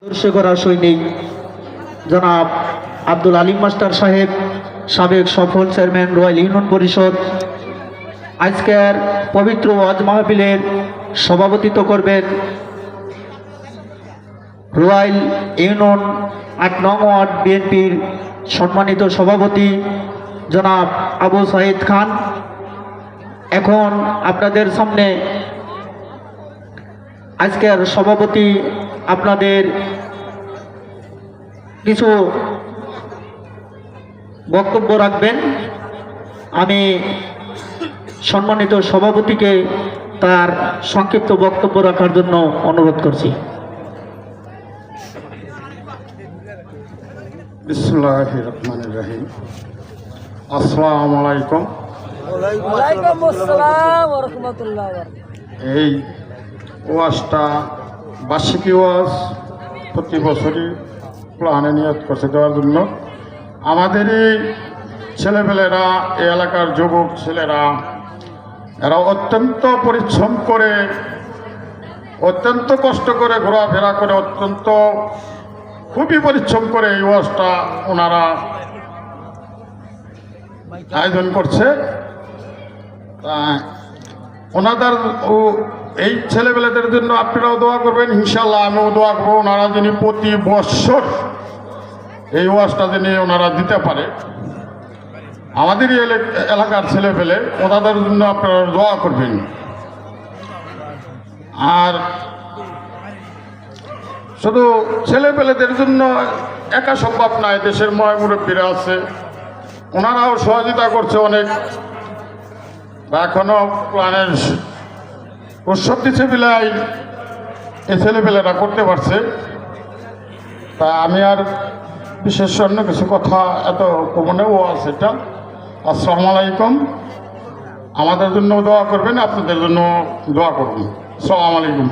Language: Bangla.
আদর্শ করা সৈনিক জনাব আব্দুল আলিম মাস্টার সাহেব, সাবেক সফল চেয়ারম্যান রয়্যাল ইউনিয়ন পরিষদ, আজকের পবিত্র ওয়াজ মাহফিলের সভাপতিত্ব করবেন রয়্যাল ইউনিয়ন ৮ নং ওয়ার্ড বিএনপির সম্মানিত সভাপতি জনাব আবু সাইদ খান। এখন আপনাদের সামনে আজকের সভাপতি আপনাদের কিছু বক্তব্য রাখবেন। আমি সম্মানিত সভাপতিকে তার সংক্ষিপ্ত বক্তব্য রাখার জন্য অনুরোধ করছি। বিসমিল্লাহির রহমানির রহিম। আসসালামু আলাইকুম। ওয়ালাইকুম আসসালাম ওয়া রাহমাতুল্লাহি ওয়া বারাকাতুহু। এই ওয়াজটা বার্ষিকী ওয়াজ প্রতি বছরই প্ল্যানে নিয়ত করছে দেওয়ার জন্য। আমাদের এই ছেলেপেলেরা, এই এলাকার যুবক ছেলেরা, এরা অত্যন্ত পরিশ্রম করে, অত্যন্ত কষ্ট করে, ঘোরাফেরা করে, অত্যন্ত খুবই পরিশ্রম করে এই ওয়াজটা ওনারা আয়োজন করছে। ওনাদের এই ছেলেবেলাদের জন্য আপনারাও দোয়া করবেন, ইনশাল্লাহ আমিও দোয়া করবো। ওনারা যিনি প্রতি বৎসর এই ওয়াজটা যিনি ওনারা দিতে পারে, আমাদের এই এলাকার ছেলেপেলে, ওনাদের জন্য আপনারা দোয়া করবেন। আর শুধু ছেলেপেলেদের জন্য একা সম্ভব নয়, দেশের ময় মুরব্বীরা আছে, ওনারাও সহযোগিতা করছে অনেক। এখনো প্ল্যানের উৎসব দিচ্ছে বিলাই এই ছেলেপেলেরা করতে পারছে। তা আমি আর বিশেষ অন্য কিছু কথা এত কমনেও আছে এটা। আসসালামু আলাইকুম। আমাদের জন্য দোয়া করবেন, আপনাদের জন্য দোয়া করবেন। আসসালামু আলাইকুম।